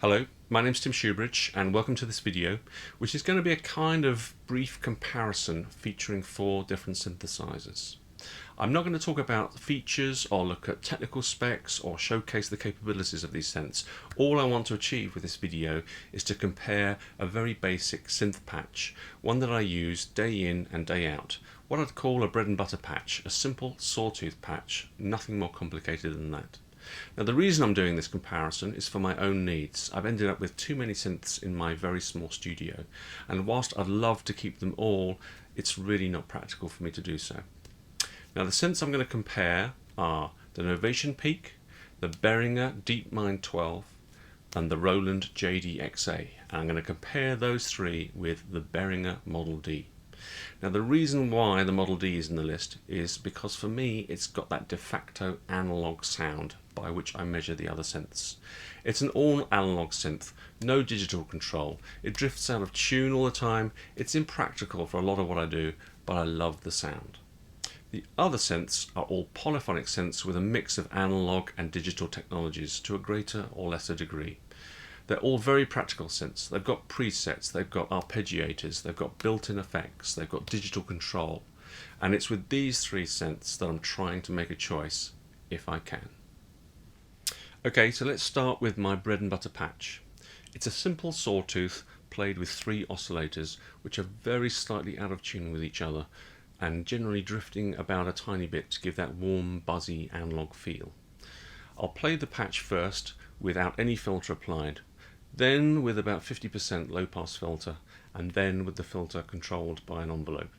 Hello, my name's Tim Shoebridge and welcome to this video, which is going to be a kind of brief comparison featuring 4 different synthesizers. I'm not going to talk about features or look at technical specs or showcase the capabilities of these synths. All I want to achieve with this video is to compare a very basic synth patch, one that I use day in and day out. What I'd call a bread and butter patch, a simple sawtooth patch, nothing more complicated than that. Now the reason I'm doing this comparison is for my own needs. I've ended up with too many synths in my very small studio, and whilst I'd love to keep them all, it's really not practical for me to do so. Now the synths I'm going to compare are the Novation Peak, the Behringer DeepMind 12 and the Roland Jd-Xa, and I'm going to compare those 3 with the Behringer Model D. Now the reason why the Model D is in the list is because for me it's got that de facto analog sound by which I measure the other synths. It's an all analog synth, no digital control. It drifts out of tune all the time. It's impractical for a lot of what I do, but I love the sound. The other synths are all polyphonic synths with a mix of analog and digital technologies to a greater or lesser degree. They're all very practical synths. They've got presets, they've got arpeggiators, they've got built-in effects, they've got digital control. And it's with these 3 synths that I'm trying to make a choice, if I can. Okay, so let's start with my bread and butter patch. It's a simple sawtooth played with 3 oscillators, which are very slightly out of tune with each other, and generally drifting about a tiny bit to give that warm, buzzy analog feel. I'll play the patch first without any filter applied, then with about 50% low pass filter, and then with the filter controlled by an envelope.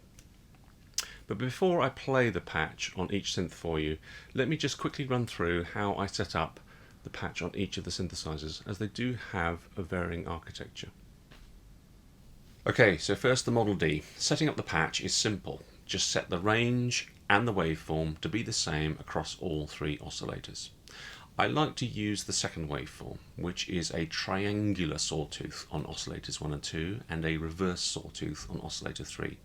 But before I play the patch on each synth for you, let me just quickly run through how I set up the patch on each of the synthesizers, as they do have a varying architecture. Okay, so first the Model D. Setting up the patch is simple. Just set the range and the waveform to be the same across all 3 oscillators. I like to use the second waveform, which is a triangular sawtooth on oscillators 1 and 2 and a reverse sawtooth on oscillator 3.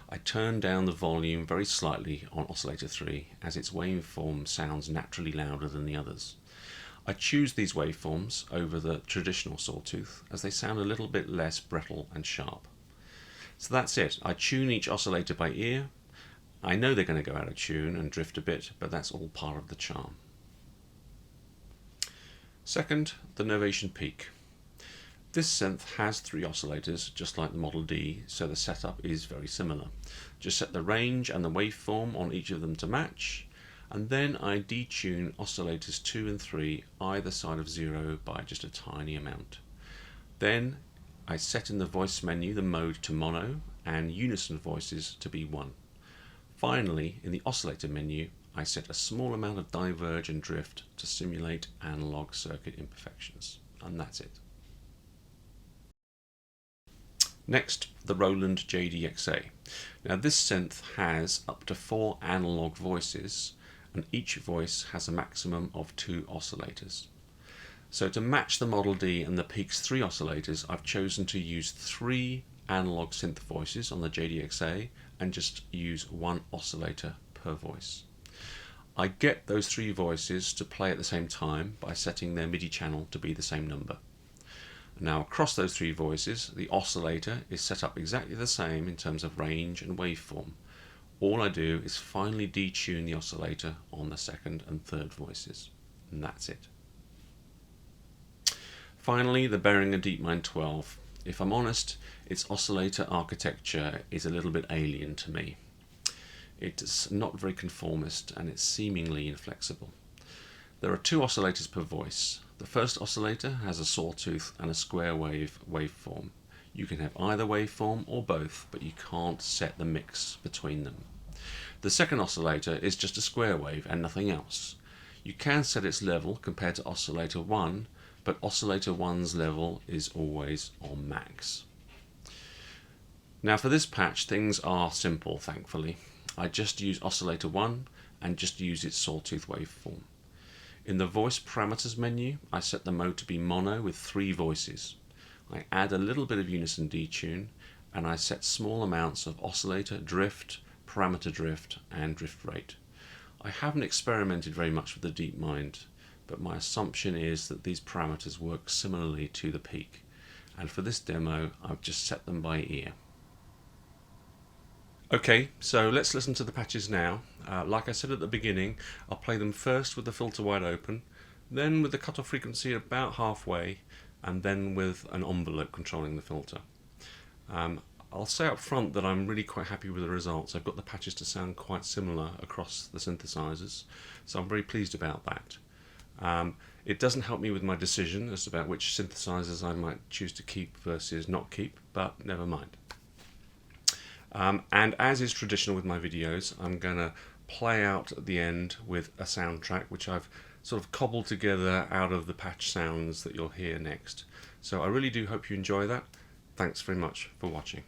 I turn down the volume very slightly on oscillator 3 as its waveform sounds naturally louder than the others. I choose these waveforms over the traditional sawtooth as they sound a little bit less brittle and sharp. So that's it. I tune each oscillator by ear. I know they're going to go out of tune and drift a bit, but that's all part of the charm. Second, the Novation Peak. This synth has 3 oscillators, just like the Model D, so the setup is very similar. Just set the range and the waveform on each of them to match, and then I detune oscillators 2 and 3 either side of 0 by just a tiny amount. Then I set in the voice menu the mode to mono and unison voices to be 1. Finally, in the oscillator menu, I set a small amount of diverge and drift to simulate analog circuit imperfections, and that's it. Next, the Roland Jd-Xa. Now this synth has up to 4 analog voices, and each voice has a maximum of 2 oscillators. So to match the Model D and the Peak's 3 oscillators, I've chosen to use 3 analog synth voices on the Jd-Xa and just use 1 oscillator per voice. I get those 3 voices to play at the same time by setting their MIDI channel to be the same number. Now across those 3 voices, the oscillator is set up exactly the same in terms of range and waveform. All I do is finally detune the oscillator on the second and third voices, and that's it. Finally, the Behringer DeepMind 12. If I'm honest, its oscillator architecture is a little bit alien to me. It's not very conformist and it's seemingly inflexible. There are 2 oscillators per voice. The first oscillator has a sawtooth and a square wave waveform. You can have either waveform or both, but you can't set the mix between them. The second oscillator is just a square wave and nothing else. You can set its level compared to oscillator 1, but oscillator 1's level is always on max. Now for this patch, things are simple, thankfully. I just use oscillator 1 and just use its sawtooth waveform. In the voice parameters menu, I set the mode to be mono with 3 voices. I add a little bit of unison detune, and I set small amounts of oscillator drift, parameter drift, and drift rate. I haven't experimented very much with the DeepMind. but my assumption is that these parameters work similarly to the peak. And for this demo, I've just set them by ear. Okay, so let's listen to the patches now. Like I said at the beginning, I'll play them first with the filter wide open, then with the cutoff frequency about halfway, and then with an envelope controlling the filter. I'll say up front that I'm really quite happy with the results. I've got the patches to sound quite similar across the synthesizers, so I'm very pleased about that. It doesn't help me with my decision as about which synthesizers I might choose to keep versus not keep, but never mind. And as is traditional with my videos, I'm going to play out at the end with a soundtrack which I've sort of cobbled together out of the patch sounds that you'll hear next. So I really do hope you enjoy that. Thanks very much for watching.